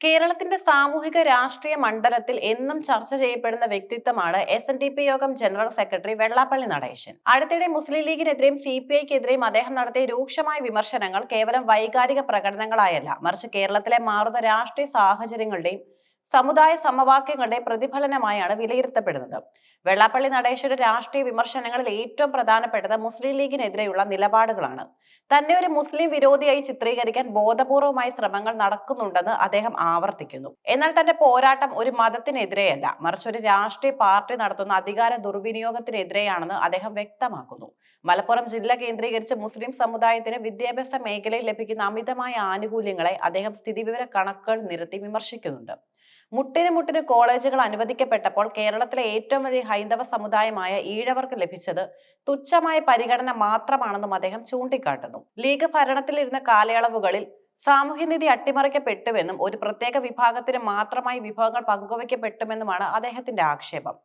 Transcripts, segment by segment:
കേരളത്തിന്റെ സാമൂഹിക രാഷ്ട്രീയ മണ്ഡലത്തിൽ എന്നും ചർച്ച ചെയ്യപ്പെടുന്ന വ്യക്തിത്വമാണ് SNDP യോഗം ജനറൽ സെക്രട്ടറി വെള്ളാപ്പള്ളി നടേശൻ. അടുത്തിടെ മുസ്ലിം ലീഗിനെതിരെയും CPIക്കെതിരെയും അദ്ദേഹം നടത്തിയ രൂക്ഷമായ വിമർശനങ്ങൾ കേവലം വൈകാരിക പ്രകടനങ്ങളായല്ല, മറിച്ച് കേരളത്തിലെ മാറുന്ന രാഷ്ട്രീയ സാഹചര്യങ്ങളുടെയും സമുദായ സമവാക്യങ്ങളുടെയും പ്രതിഫലനമായാണ് വിലയിരുത്തപ്പെടുന്നത്. വെള്ളാപ്പള്ളി നടേശന്റെ രാഷ്ട്രീയ വിമർശനങ്ങളിൽ ഏറ്റവും പ്രധാനപ്പെട്ടത് മുസ്ലിം ലീഗിനെതിരെയുള്ള നിലപാടുകളാണ്. തന്നെ ഒരു മുസ്ലിം വിരോധിയായി ചിത്രീകരിക്കാൻ ബോധപൂർവമായ ശ്രമങ്ങൾ നടക്കുന്നുണ്ടെന്ന് അദ്ദേഹം ആവർത്തിക്കുന്നു. എന്നാൽ തന്റെ പോരാട്ടം ഒരു മതത്തിനെതിരെയല്ല, മറിച്ച് ഒരു രാഷ്ട്രീയ പാർട്ടി നടത്തുന്ന അധികാര ദുർവിനിയോഗത്തിനെതിരെയാണെന്ന് അദ്ദേഹം വ്യക്തമാക്കുന്നു. മലപ്പുറം ജില്ല കേന്ദ്രീകരിച്ച് മുസ്ലിം സമുദായത്തിന് വിദ്യാഭ്യാസ മേഖലയിൽ ലഭിക്കുന്ന അമിതമായ ആനുകൂല്യങ്ങളെ അദ്ദേഹം സ്ഥിതിവിവര കണക്കുകൾ നിരത്തി വിമർശിക്കുന്നുണ്ട്. മുട്ടിന് കോളേജുകൾ അനുവദിക്കപ്പെട്ടപ്പോൾ കേരളത്തിലെ ഏറ്റവും വലിയ ഹൈന്ദവ സമുദായമായ ഈഴവർക്ക് ലഭിച്ചത് തുച്ഛമായ പരിഗണന മാത്രമാണെന്നും അദ്ദേഹം ചൂണ്ടിക്കാട്ടുന്നു. ലീഗ് ഭരണത്തിലിരുന്ന കാലയളവുകളിൽ സാമൂഹ്യനീതി അട്ടിമറിക്കപ്പെട്ടുവെന്നും ഒരു പ്രത്യേക വിഭാഗത്തിന് മാത്രമായി വിഭവങ്ങൾ പങ്കുവയ്ക്കപ്പെട്ടുമെന്നുമാണ് അദ്ദേഹത്തിന്റെ ആക്ഷേപം.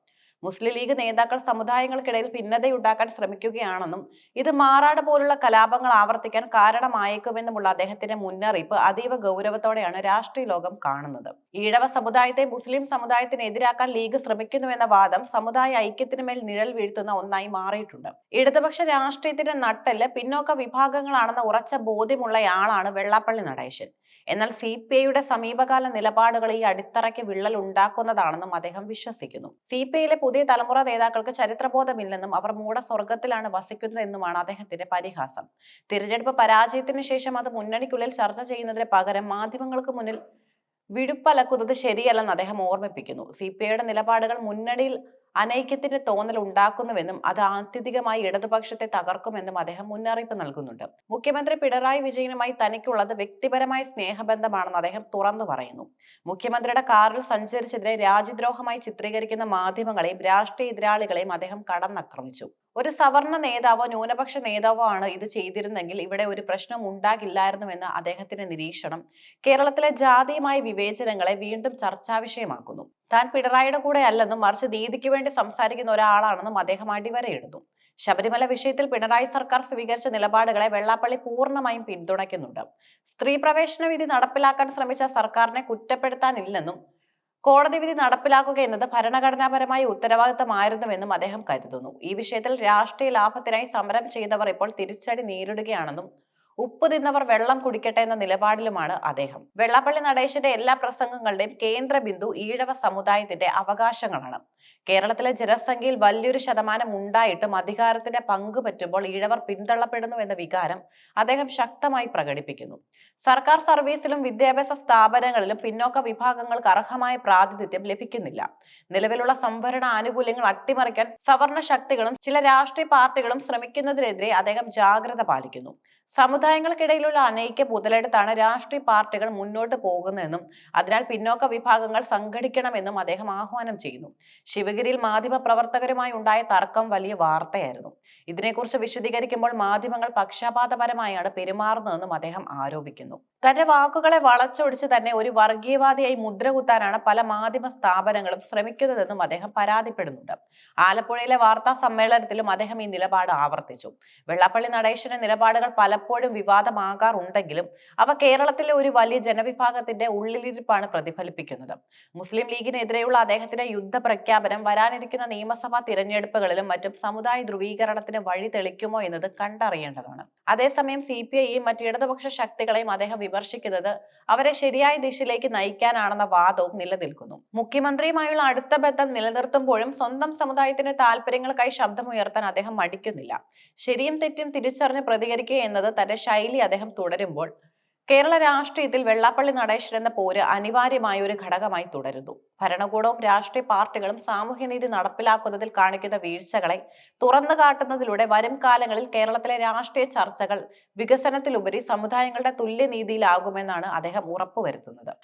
മുസ്ലിം ലീഗ് നേതാക്കൾ സമുദായങ്ങൾക്കിടയിൽ ഭിന്നതയുണ്ടാക്കാൻ ശ്രമിക്കുകയാണെന്നും ഇത് മാറാട് പോലുള്ള കലാപങ്ങൾ ആവർത്തിക്കാൻ കാരണമായേക്കുമെന്നുമുള്ള അദ്ദേഹത്തിന്റെ മുന്നറിയിപ്പ് അതീവ ഗൗരവത്തോടെയാണ് രാഷ്ട്രീയ ലോകം കാണുന്നത്. ഈഴവ സമുദായത്തെ മുസ്ലിം സമുദായത്തിനെതിരാക്കാൻ ലീഗ് ശ്രമിക്കുന്നുവെന്ന വാദം സമുദായ ഐക്യത്തിന് മേൽ നിഴൽ വീഴ്ത്തുന്ന ഒന്നായി മാറിയിട്ടുണ്ട്. ഇടതുപക്ഷ രാഷ്ട്രീയത്തിന്റെ നട്ടെല്ല് പിന്നോക്ക വിഭാഗങ്ങളാണെന്ന ഉറച്ച ബോധ്യമുള്ളയാളാണ് വെള്ളാപ്പള്ളി നടേശൻ. എന്നാൽ CPIയുടെ സമീപകാല നിലപാടുകൾ ഈ അടിത്തറയ്ക്ക് വിള്ളൽ ഉണ്ടാക്കുന്നതാണെന്നും അദ്ദേഹം വിശ്വസിക്കുന്നു. CPIയിലെ പുതിയ തലമുറ നേതാക്കൾക്ക് ചരിത്രബോധമില്ലെന്നും അവർ മൂഢസ്വർഗത്തിലാണ് വസിക്കുന്നതെന്നുമാണ് അദ്ദേഹത്തിന്റെ പരിഹാസം. തിരഞ്ഞെടുപ്പ് പരാജയത്തിന് ശേഷം അത് മുന്നണിക്കുള്ളിൽ ചർച്ച ചെയ്യുന്നതിന് പകരം മാധ്യമങ്ങൾക്ക് മുന്നിൽ വിഴുപ്പലക്കുന്നത് ശരിയല്ലെന്ന് അദ്ദേഹം ഓർമ്മിപ്പിക്കുന്നു. CPIയുടെ നിലപാടുകൾ മുന്നണിയിൽ അനൈക്യത്തിന്റെ തോന്നൽ ഉണ്ടാക്കുന്നുവെന്നും അത് ആത്യന്തികമായി ഇടതുപക്ഷത്തെ തകർക്കുമെന്നും അദ്ദേഹം മുന്നറിയിപ്പ് നൽകുന്നുണ്ട്. മുഖ്യമന്ത്രി പിണറായി വിജയനുമായി തനിക്കുള്ളത് വ്യക്തിപരമായ സ്നേഹബന്ധമാണെന്ന് അദ്ദേഹം തുറന്നു പറയുന്നു. മുഖ്യമന്ത്രിയുടെ കാറിൽ സഞ്ചരിച്ചതിനെ രാജ്യദ്രോഹമായി ചിത്രീകരിക്കുന്ന മാധ്യമങ്ങളെയും രാഷ്ട്രീയ എതിരാളികളെയും അദ്ദേഹം കടന്നാക്രമിച്ചു. ഒരു സവർണ നേതാവോ ന്യൂനപക്ഷ നേതാവോ ആണ് ഇത് ചെയ്തിരുന്നെങ്കിൽ ഇവിടെ ഒരു പ്രശ്നം ഉണ്ടാകില്ലായിരുന്നുവെന്ന അദ്ദേഹത്തിന്റെ നിരീക്ഷണം കേരളത്തിലെ ജാതീയമായ വിവേചനങ്ങളെ വീണ്ടും ചർച്ചാ വിഷയമാക്കുന്നു. താൻ പിണറായിയുടെ കൂടെ അല്ലെന്നും മറിച്ച് നീതിക്ക് വേണ്ടി സംസാരിക്കുന്ന ഒരാളാണെന്നും അദ്ദേഹം അടിവരയിടുന്നു. ശബരിമല വിഷയത്തിൽ പിണറായി സർക്കാർ സ്വീകരിച്ച നിലപാടുകളെ വെള്ളാപ്പള്ളി പൂർണ്ണമായും പിന്തുണയ്ക്കുന്നുണ്ട്. സ്ത്രീ പ്രവേശന വിധി നടപ്പിലാക്കാൻ ശ്രമിച്ച സർക്കാരിനെ കുറ്റപ്പെടുത്താനില്ലെന്നും കോടതി വിധി നടപ്പിലാക്കുക എന്നത് ഭരണഘടനാപരമായ ഉത്തരവാദിത്തമായിരുന്നുവെന്നും അദ്ദേഹം കരുതുന്നു. ഈ വിഷയത്തിൽ രാഷ്ട്രീയ ലാഭത്തിനായി സമരം ചെയ്തവർ ഇപ്പോൾ തിരിച്ചടി നേരിടുകയാണെന്നും ഉപ്പ് തിന്നവർ വെള്ളം കുടിക്കട്ടെ എന്ന നിലപാടിലുമാണ് അദ്ദേഹം. വെള്ളാപ്പള്ളി നടേശന്റെ എല്ലാ പ്രസംഗങ്ങളുടെയും കേന്ദ്ര ബിന്ദു ഈഴവ സമുദായത്തിന്റെ അവകാശങ്ങളാണ്. കേരളത്തിലെ ജനസംഖ്യയിൽ വലിയൊരു ശതമാനം ഉണ്ടായിട്ടും അധികാരത്തിന്റെ പങ്ക് പറ്റുമ്പോൾ ഈഴവർ പിന്തള്ളപ്പെടുന്നു എന്ന വികാരം അദ്ദേഹം ശക്തമായി പ്രകടിപ്പിക്കുന്നു. സർക്കാർ സർവീസിലും വിദ്യാഭ്യാസ സ്ഥാപനങ്ങളിലും പിന്നോക്ക വിഭാഗങ്ങൾക്ക് അർഹമായ പ്രാതിനിധ്യം ലഭിക്കുന്നില്ല. നിലവിലുള്ള സംവരണ ആനുകൂല്യങ്ങൾ അട്ടിമറിക്കാൻ സവർണ ശക്തികളും ചില രാഷ്ട്രീയ പാർട്ടികളും ശ്രമിക്കുന്നതിനെതിരെ അദ്ദേഹം ജാഗ്രത പാലിക്കുന്നു. സമുദായങ്ങൾക്കിടയിലുള്ള അനൈക്യം മുതലെടുത്താണ് രാഷ്ട്രീയ പാർട്ടികൾ മുന്നോട്ട് പോകുന്നതെന്നും അതിനാൽ പിന്നോക്ക വിഭാഗങ്ങൾ സംഘടിക്കണമെന്നും അദ്ദേഹം ആഹ്വാനം ചെയ്യുന്നു. ശിവഗിരിയിൽ മാധ്യമ പ്രവർത്തകരുമായി ഉണ്ടായ തർക്കം വലിയ വാർത്തയായിരുന്നു. ഇതിനെക്കുറിച്ച് വിശദീകരിക്കുമ്പോൾ മാധ്യമങ്ങൾ പക്ഷപാതപരമായാണ് പെരുമാറുന്നതെന്നും അദ്ദേഹം ആരോപിക്കുന്നു. തന്റെ വാക്കുകളെ വളച്ചൊടിച്ച് തന്നെ ഒരു വർഗീയവാദിയായി മുദ്രകുത്താനാണ് പല മാധ്യമ സ്ഥാപനങ്ങളും ശ്രമിക്കുന്നതെന്നും അദ്ദേഹം പരാതിപ്പെടുന്നുണ്ട്. ആലപ്പുഴയിലെ വാർത്താ സമ്മേളനത്തിലും അദ്ദേഹം ഈ നിലപാട് ആവർത്തിച്ചു. വെള്ളാപ്പള്ളി നടേശന്റെ നിലപാടുകൾ പലപ്പോഴും വിവാദമാകാറുണ്ടെങ്കിലും അവ കേരളത്തിലെ ഒരു വലിയ ജനവിഭാഗത്തിന്റെ ഉള്ളിലിരിപ്പാണ് പ്രതിഫലിപ്പിക്കുന്നത്. മുസ്ലിം ലീഗിനെതിരെയുള്ള അദ്ദേഹത്തിന്റെ യുദ്ധ പ്രഖ്യാപനം വരാനിരിക്കുന്ന നിയമസഭാ തിരഞ്ഞെടുപ്പുകളിലും മറ്റും സമുദായ ധ്രുവീകരണത്തിന് വഴി തെളിക്കുമോ എന്നത് കണ്ടറിയേണ്ടതാണ്. അതേസമയം CPIയെയും മറ്റ് ഇടതുപക്ഷ ശക്തികളെയും അദ്ദേഹം വിമർശിക്കുന്നത് അവരെ ശരിയായ ദിശയിലേക്ക് നയിക്കാനാണെന്ന വാദവും നിലനിൽക്കുന്നു. മുഖ്യമന്ത്രിയുമായുള്ള അടുത്ത ബന്ധം നിലനിർത്തുമ്പോഴും സ്വന്തം സമുദായത്തിന്റെ താല്പര്യങ്ങൾക്കായി ശബ്ദമുയർത്താൻ അദ്ദേഹം മടിക്കുന്നില്ല. ശരിയും തെറ്റും തിരിച്ചറിഞ്ഞ് പ്രതികരിക്കുക എന്നത് തന്റെ ശൈലി അദ്ദേഹം തുടരുമ്പോൾ കേരള രാഷ്ട്രീയത്തിൽ വെള്ളാപ്പള്ളി നടേശൻ എന്ന പോര് അനിവാര്യമായ ഒരു ഘടകമായി തുടരുന്നു. ഭരണകൂടവും രാഷ്ട്രീയ പാർട്ടികളും സാമൂഹ്യനീതി നടപ്പിലാക്കുന്നതിൽ കാണിക്കുന്ന വീഴ്ചകളെ തുറന്നു കാട്ടുന്നതിലൂടെ വരും കാലങ്ങളിൽ കേരളത്തിലെ രാഷ്ട്രീയ ചർച്ചകൾ വികസനത്തിലുപരി സമുദായങ്ങളുടെ തുല്യനീതിയിലാകുമെന്നാണ് അദ്ദേഹം ഉറപ്പുവരുത്തുന്നത്.